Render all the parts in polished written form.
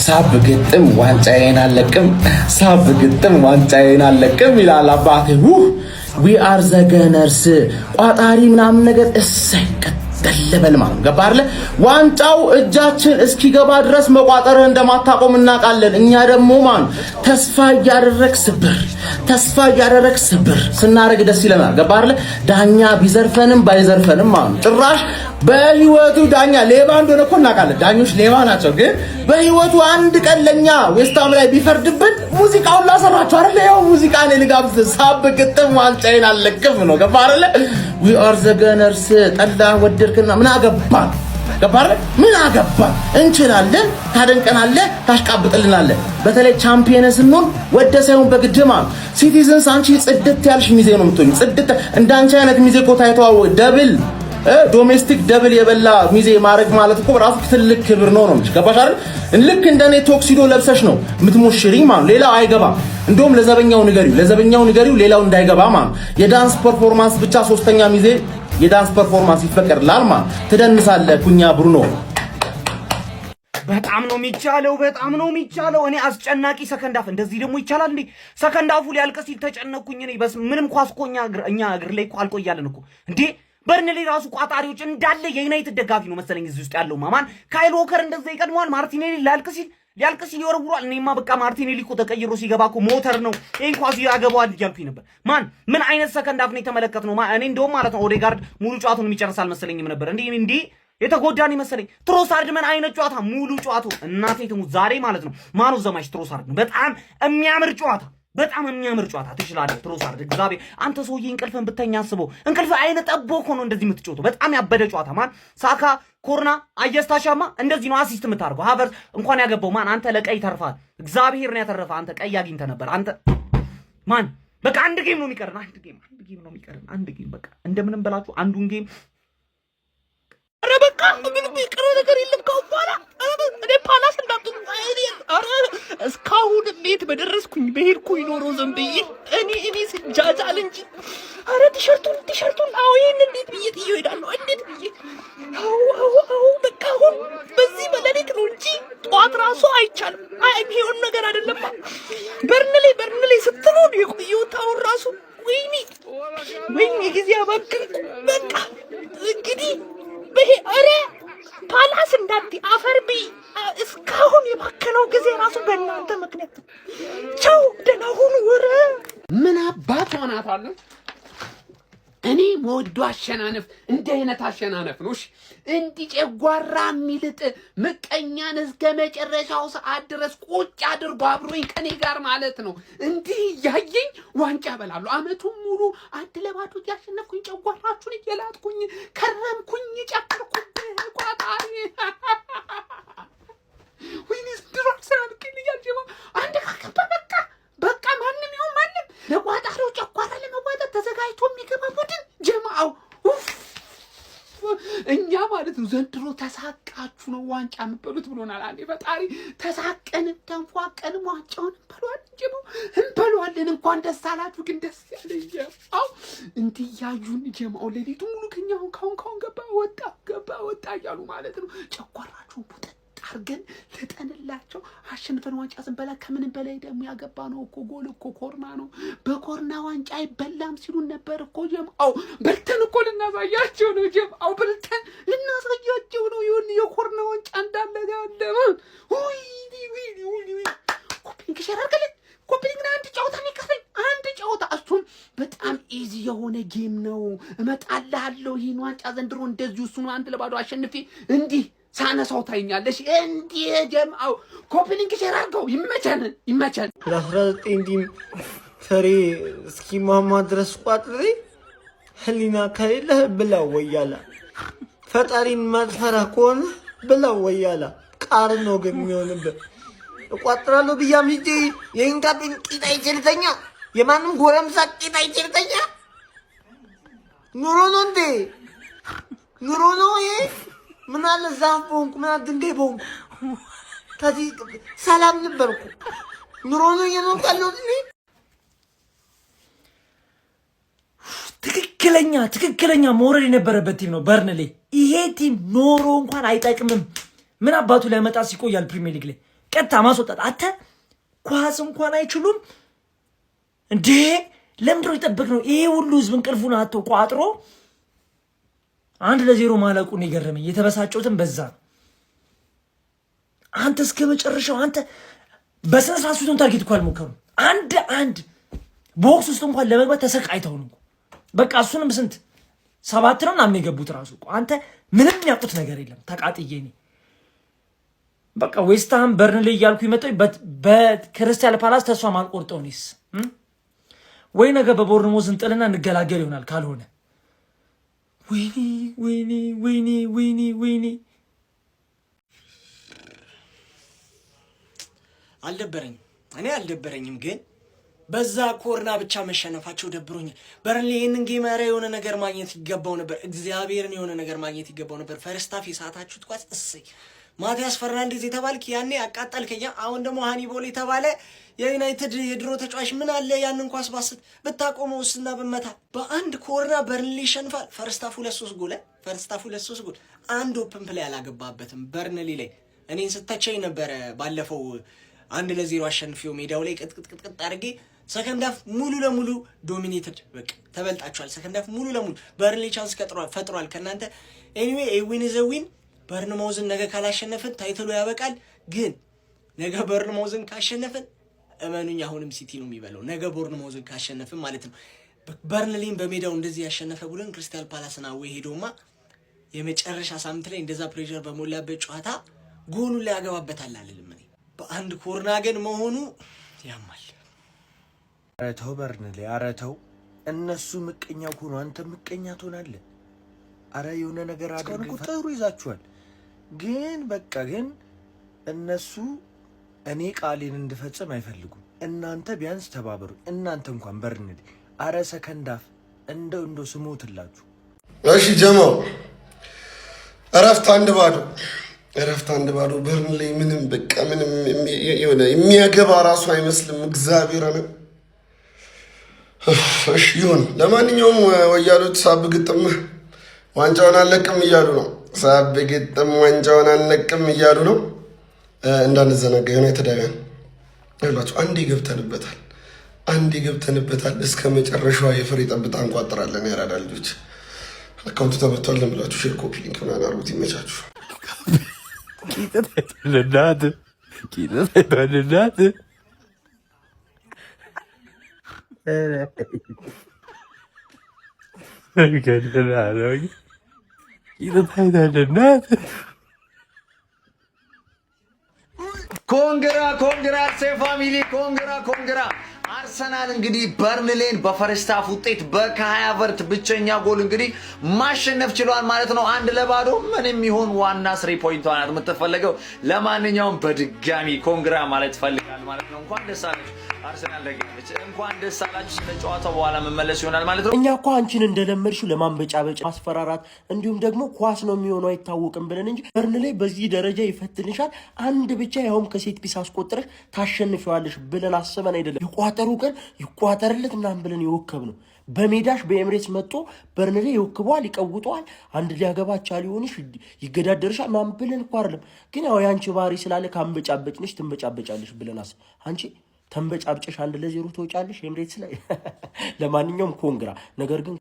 ሳብ ግጥም ዋንጫዬን አለቅም ሳብ ግጥም ዋንጫዬን አለቅም ይላል አባቴ ዊ አር ዘ ገነርስ ቋጣሪ ምናምን ነገር እሰይ ደለበል ማለት ገባርለ ዋንጫው እጃችን እስኪገባ ድረስ መቋጠርህ እንደማታቆም እናቃለን እኛ ደግሞ ማን ተስፋ ያደረክ ስብር ስናረግ ደስ ይለናል ገባርለ ዳኛ ቢዘርፈንም ባይዘርፈንም ማን ጭራሽ በህይወቱ ዳኛ ሌባ እንደሆነ እኮ እናቃለን ዳኞች ሌባ ናቸው ግን በህይወቱ አንድ ቀን ለኛ ዌስታም ላይ ቢፈርድብን ሙዚቃውን ላሰራችሁ አይደል ያው ሙዚቃን ልጋብዝ ሳብ ግጥም ዋንጫዬን አለቅም ነው ገባርለ ዊ አር ዘ ገነርስ ጠላ ወደድክና ምን አገባን ገባርለ ምን አገባን እንችላለን ታደንቀናለህ ታሽቃብጥልናለህ በተለይ ቻምፒየንስ እንሆን ወደ ሳይሆን በግድማ ሲቲዝንስ አንቺ ጽድት ያልሽ ሚዜ ነው የምትሆኝ ጽድት እንዳንቺ አይነት ሚዜ እኮ ታይተዋው ደብል ዶሜስቲክ ደብል የበላ ሚዜ ማረግ ማለት እኮ ራሱ ትልቅ ክብር ነው ገባሽ አይደል ልክ እንደኔ ቶክሲዶ ለብሰሽ ነው ምትሞሽሪኝ ማለት ሌላው አይገባ እንደውም ለዘበኛው ንገሪው ሌላው እንዳይገባ ማለት የዳንስ ፐርፎርማንስ ብቻ ሶስተኛ ሚዜ የዳንስ ፐርፎርማንስ ይፈቀድላል ማለት ትደንሳለህ ኩኛ ብሩኖ በጣም ነው የሚቻለው እኔ አስጨናቂ ሰከንዳፍ እንደዚህ ደግሞ ይቻላል እንዴ ሰከንዳፉ ሊያልቅ ሲል ተጨነኩኝ እኔ በስ ምንም ኳስኮኛ እኛ እግር ላይ እኮ አልቆያለን እኮ እንዴ በርንሌ ራሱ ቋጣሪዎች እንዳለ የዩናይትድ ደጋፊ ነው መሰለኝ እዚህ ውስጥ ያለው ማማን ካይል ዎከር እንደዛ ይቀድመዋል ማርቲኔሊ ሊያልቅ ሲል ይወርውራል እኔማ በቃ ማርቲኔሊ እኮ ተቀይሮ ሲገባ እኮ ሞተር ነው ይሄን ኳስ ያገባዋል እያልኩኝ ነበር ማን ምን አይነት ሰከንድ አፍ ነው የተመለከትነው እኔ እንደውም ማለት ነው ኦዴጋርድ ሙሉ ጨዋታውን የሚጨርስ አልመሰለኝም ነበር እንዴ የተጎዳን ይመስለኝ ትሮሳርድ ምን አይነት ጨዋታ ሙሉ ጨዋታው እናቴ ትሙት ዛሬ ማለት ነው ማኑ ዘማች ትሮሳርድ ነው በጣም የሚያምር ጨዋታ ትችላለህ ትሮሳርድ እግዚአብሔር አንተ ሰውዬ እንቅልፍን ብተኛ አስበው እንቅልፍ አይነ ጠቦ ሆኖ እንደዚህ የምትጫወተው በጣም ያበደ ጨዋታ ማን ሳካ ኮርና አየስታሻማ እንደዚህ ነው አሲስት የምታርገው ሃቨርስ እንኳን ያገባው ማን አንተ ለቀይ ተርፋል እግዚአብሔር ነው ያተረፈ አንተ ቀይ አግኝተህ ነበር አንተ ማን በቃ አንድ ጌም ነው የሚቀርን በቃ እንደምንም በላችሁ አንዱን ጌም ኧረ በቃ ምንም ይቀር ነገር የለም ካውባላ እኔ ፓላስ እንዳምጡ እስካሁን እንዴት በደረስኩኝ በሄድኩኝ ኖሮ ዘንብዬ እኔ ስጃጃል እንጂ ኧረ ቲሸርቱን አዎ ይሄን እንዴት ብዬ ጥዬ እሄዳለሁ እንዴት ብዬ አዎ በቃ አሁን በዚህ በሌሊት ነው እንጂ ጠዋት ራሱ አይቻልም የሚሆን ነገር አይደለም በርንሌ ስትሆን የቆየሁት አሁን ራሱ ወይኔ ጊዜ አባክንኩ በቃ እንግዲህ ኧረ ፓላስ እንዳት አፈርቢ እስካሁን የባከነው ጊዜ ራሱ በእናንተ ምክንያት ቻው ደህና ሁኑ ኧረ ምን አባት ሆናታለሁ እኔ ሞዶ አሸናነፍ እንደ አይነት አሸናነፍ ነው እሺ እንዲጨጓራ የሚልጥ ምቀኛን እስከ መጨረሻው ሰዓት ድረስ ቁጭ አድርጎ አብሮኝ ከኔ ጋር ማለት ነው እንዲህ ያየኝ ዋንጫ በላለሁ አመቱን ሙሉ አንድ ለባዶ ያሸነፍኩኝ ጨጓራችሁን እየላጥኩኝ ከረምኩኝ ጨከርኩኝ ቋጣሪ ወይኔስ ድሮስ ሳልከኝ ያጀማ አንድ በቃ ማንም ይሁን ማንም ለቋጣሪው ጨጓራ ለመዋጣት ተዘጋጅቶ የሚገባ ቡድን ጀማው እኛ ማለት ነው ዘንድሮ ተሳቃችሁ ነው ዋንጫ የምትበሉት ብሎናል አንዴ ፈጣሪ ተሳቀን ተንፏቀን ዋንጫውን እንበሏለን እንኳን ደስ አላችሁ ግን ደስ ያለኝ እንዲያዩን ጀማው ሌሊቱ ሙሉ ከኛው ካሁን ገባ ወጣ እያሉ ማለት ነው ጨጓራችሁ ቡጥ አርገን ለጠንላቸው አሸንፈን ዋንጫ ስንበላ ከምንም በላይ ደግሞ ያገባ ነው እኮ ጎል እኮ ኮርና ነው በኮርና ዋንጫ አይበላም ሲሉን ነበር እኮ ጀምአው በልተን እኮ ልናሳያቸው ነው ጀምአው በልተን ልናሳያቸው ነው ይሁን የኮርና ዋንጫ እንዳለ ያለ ወይ ኮፒንግ ሸራርገለ ኮፒንግ አንድ ጨዋታ እሱም በጣም ኢዚ የሆነ ጌም ነው እመጣልሃለሁ ይሄን ዋንጫ ዘንድሮ እንደዚህ እሱ ነው አንድ ለባዶ አሸንፌ እንዲህ ሳነሳው ታይኛለሽ እንዴ ጀምአው ኮፒሊንግ ሸራርገው ይመቸን 19 ዲም ፈሪ እስኪ ማማ ድረስ ቋጥሪ ህሊና ከሌለ ብላው ወያላ ፈጣሪን ማጥፈራ ከሆነ ብላው ወያላ ቃር ነው ግን የሚሆንበት ቋጥራለሁ ብያም ሂጂ የኢንካፒን ቂጣ ይችልተኛ የማንም ጎረምሳ ቂጣ ይችልተኛ ኑሮ ነው ይሄ ምን አለ ዛፍ ቦንኩ ምን ድንጋይ ቦንኩ ከዚህ ሰላም ነበርኩ ኑሮ ነው የኖርካለው ትክክለኛ መውረድ የነበረበት ቲም ነው በርንሌ ይሄ ቲም ኖሮ እንኳን አይጠቅምም ምን አባቱ ሊያመጣ ሲቆያል ፕሪሚየር ሊግ ላይ ቀጥታ ማስወጣት። አተ ኳስ እንኳን አይችሉም እንዴ? ለምንድነው የጠበቅነው? ይሄ ሁሉ ህዝብ እንቅልፉን አጥቶ ቋጥሮ 1-0 ማለቁን የገረመኝ የተበሳጨሁትም በዛ ነው። አንተ እስከ መጨረሻው አንተ በስነ ስርዓት ሱቱን ታርጌት እኮ አልሞከሩም። አንድ ቦክስ ውስጥ እንኳን ለመግባት ተሰቃይተው ነው በቃ እሱንም ስንት 7 ነው ምናምን የገቡት ራሱ እኮ። አንተ ምንም ያጡት ነገር የለም። ተቃጥዬ እኔ በቃ ዌስትሃም በርንሌይ እያልኩ ይመጣው በክሪስታል ፓላስ ተስፋ ማልቆርጠው ነስ ወይ ነገ በቦርንሞዝ እንጥልና እንገላገል ይሆናል። ካልሆነ ወይኔ አልደበረኝም ግን በዛ ኮርና ብቻ መሸነፋቸው ደብሮኛል። በርንሌ ይሄንን ጌም የሆነ ነገር ማግኘት ይገባው ነበር። እግዚአብሔርን የሆነ ነገር ማግኘት ይገባው ነበር። ፈርስት ሃፍ የሰዓታችሁት ኳስ እሰይ ማቲያስ ፈርናንዴዝ የተባልክ ያኔ አቃጠልከኛ። አሁን ደግሞ ሃኒቦል የተባለ የዩናይትድ የድሮ ተጫዋች ምን አለ ያንን ኳስ ባስት ብታቆመውስና በመታ በአንድ ኮርና በርንሌ ይሸንፋል። ፈርስት ሃፍ 2-3 ጎል አንድ ኦፕን ፕሌይ አላገባበትም በርንሌ ላይ። እኔን ስተቸኝ ነበረ ባለፈው 1-0 አሸንፊው ሜዳው ላይ ቅጥቅጥ አድርጌ ሰከንድ ሃፍ ሙሉ ለሙሉ ዶሚኔትድ በቃ ተበልጣችኋል። ሰከንድ ሃፍ ሙሉ ለሙሉ በርንሌ ቻንስ ፈጥሯል ከናንተ። ኤኒዌይ ዊን ኢዝ ዊን። በርንማውዝን ነገ ካላሸነፈን ታይትሉ ያበቃል። ግን ነገ በርንማውዝን ካሸነፈን እመኑኝ አሁንም ሲቲ ነው የሚበለው። ነገ በርንማውዝን ካሸነፈን ማለት ነው። በርንሌን በሜዳው እንደዚህ ያሸነፈ ብሎን ክሪስታል ፓላስና ወይ ሄዶማ የመጨረሻ ሳምንት ላይ እንደዛ ፕሬሸር በሞላበት ጨዋታ ጎሉን ላይ ያገባበታል አልልም እኔ። በአንድ ኮርና ግን መሆኑ ያማል። ኧረ ተው በርንሌ፣ ኧረ ተው። እነሱ ምቀኛ ሆኖ አንተ ምቀኛ ትሆናለህ። አረ የሆነ ነገር አድርገው ጥሩ ይዛችኋል። ግን በቃ ግን እነሱ እኔ ቃሌን እንድፈጽም አይፈልጉም። እናንተ ቢያንስ ተባበሩ። እናንተ እንኳን በርንሌ አረ ሰከንድ ሃፍ እንደው ስሞትላችሁ። እሺ ጀማው እረፍት 1-0 በርንሌ ምንም በቃ ምንም የሆነ የሚያገባ ራሱ አይመስልም። እግዚአብሔር አለ። እሺ ይሁን። ለማንኛውም ወያሎች ሳብ ግጥም ዋንጫውን አልለቅም እያሉ ነው። ሳብ ግጥም ዋንጫውን አልለቅም እያሉ ነው። እንዳንዘናጋ ዩናይትድ አያን ይላችሁ። አንዴ ገብተንበታል። እስከ መጨረሻው የፍሬ ጠብታ እንቋጥራለን። ያራዳ ልጆች አካውንቱ ተመቷል ለምላችሁ ሼር ኮፒ ሊንክ ምናምን አድርጉት። ይመቻችሁ። ቂጥት ኮንግራ ፋሚሊ ኮንግራ። አርሰናል እንግዲህ በርንሌን በፈርስት ሃፍ ውጤት በካይ ሃቨርትዝ ብቸኛ ጎል እንግዲህ ማሸነፍ ችሏል ማለት ነው። 1-0 ምንም ይሁን ዋና 3 ፖይንቷ ናት የምትፈልገው። ለማንኛውም በድጋሚ ኮንግራ ማለት ፈልጋል ማለት ነው። እንኳን ደስ አላችሁ አርሰናል ደጋፊዎች፣ እንኳን ደስ አላችሁ። ስለ ጨዋታው በኋላ መመለስ ይሆናል ማለት ነው። እኛ እኮ አንቺን እንደለመድሽው ለማንበጫበጫ ማስፈራራት፣ እንዲሁም ደግሞ ኳስ ነው የሚሆነው አይታወቅም ብለን እንጂ በርንሌ በዚህ ደረጃ ይፈትንሻል። አንድ ብቻ ያውም ከሴት ፒስ አስቆጥረሽ ታሸንፊዋለሽ ብለን አስበን አይደለም። ይቋጠሩ ቀን ይቋጠርለት ምናምን ብለን የወከብ ነው። በሜዳሽ በኤምሬትስ መጥቶ በርንሌ ይወክበዋል፣ ይቀውጠዋል፣ አንድ ሊያገባቻ ሊሆንሽ ይገዳደርሻል ምናምን ብለን እኮ አይደለም። ግን ያው ያንቺ ባህሪ ስላለ ካንበጫበጭንሽ ትንበጫበጫለሽ ብለን አንቺ ተንበጫብጨሽ 1-0 ትወጫለሽ ኤምሬትስ ላይ። ለማንኛውም ኮንግራ። ነገር ግን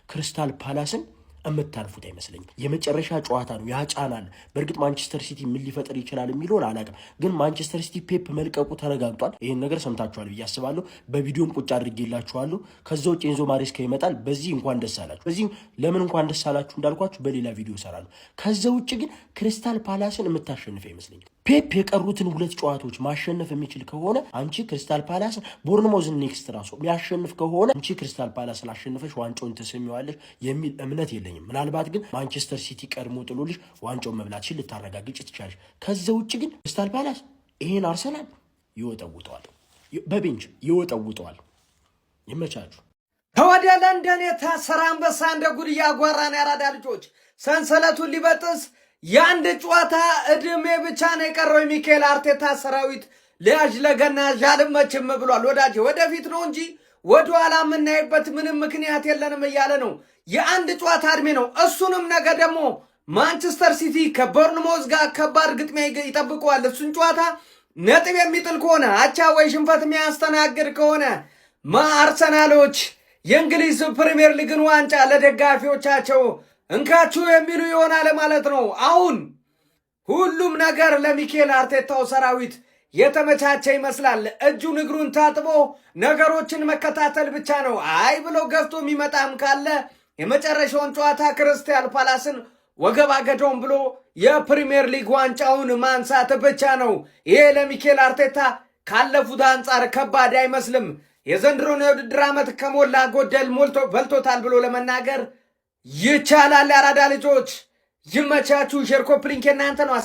ክሪስታል ፓላስን እምታልፉት አይመስለኝም። የመጨረሻ ጨዋታ ነው፣ ያጫናል። በእርግጥ ማንቸስተር ሲቲ ምን ሊፈጥር ይችላል የሚለውን አላውቅም፣ ግን ማንቸስተር ሲቲ ፔፕ መልቀቁ ተረጋግጧል። ይሄን ነገር ሰምታችኋል ብዬ አስባለሁ። በቪዲዮም ቁጭ አድርጌላችኋለሁ። ከዛ ውጭ ኤንዞ ማሬስካ ይመጣል። በዚህ እንኳን ደስ አላችሁ። በዚህ ለምን እንኳን ደስ አላችሁ እንዳልኳችሁ በሌላ ቪዲዮ እሰራለሁ። ከዛ ውጭ ግን ክሪስታል ፓላስን የምታሸንፍ አይመስለኝም። ፔፕ የቀሩትን 2 ጨዋታዎች ማሸነፍ የሚችል ከሆነ አንቺ ክሪስታል ፓላስን ቦርንማውዝን ኔክስት ራሱ የሚያሸንፍ ከሆነ አንቺ ክሪስታል ፓላስን አሸንፈሽ ዋንጫውን ትስሚዋለሽ የሚል እምነት የለኝም። ምናልባት ግን ማንቸስተር ሲቲ ቀድሞ ጥሎልሽ ዋንጫውን መብላትሽን ልታረጋግጭ ትችላለሽ። ከዛ ውጭ ግን ክሪስታል ፓላስ ይሄን አርሰናል ይወጠውጠዋል፣ በቤንች ይወጠውጠዋል። ይመቻችሁ። ከወደ ለንደን የታሰረ አንበሳ እንደ ጉድ እያጓራን ያራዳ ልጆች ሰንሰለቱን ሊበጥስ የአንድ ጨዋታ ዕድሜ ብቻ ነው የቀረው። የሚካኤል አርቴታ ሰራዊት ለያዥ ለገናዥ አልመችም ብሏል። ወዳጄ ወደፊት ነው እንጂ ወደኋላ የምናይበት ምንም ምክንያት የለንም እያለ ነው። የአንድ ጨዋታ ዕድሜ ነው። እሱንም ነገ ደግሞ ማንቸስተር ሲቲ ከቦርንሞዝ ጋር ከባድ ግጥሚያ ይጠብቀዋል። እሱን ጨዋታ ነጥብ የሚጥል ከሆነ አቻ ወይ ሽንፈት የሚያስተናግድ ከሆነ አርሰናሎች የእንግሊዝ ፕሪሚየር ሊግን ዋንጫ ለደጋፊዎቻቸው እንካችሁ የሚሉ ይሆናል ማለት ነው። አሁን ሁሉም ነገር ለሚኬል አርቴታው ሰራዊት የተመቻቸ ይመስላል። እጁን እግሩን ታጥቦ ነገሮችን መከታተል ብቻ ነው። አይ ብሎ ገፍቶ የሚመጣም ካለ የመጨረሻውን ጨዋታ ክሪስታል ፓላስን ወገብ አገዶም ብሎ የፕሪሚየር ሊግ ዋንጫውን ማንሳት ብቻ ነው። ይሄ ለሚኬል አርቴታ ካለፉት አንጻር ከባድ አይመስልም። የዘንድሮን የውድድር ዓመት ከሞላ ጎደል በልቶታል ብሎ ለመናገር ይቻላል። የአራዳ ልጆች ይመቻችሁ። ሼር ኮፕሊንክ እናንተ ነው።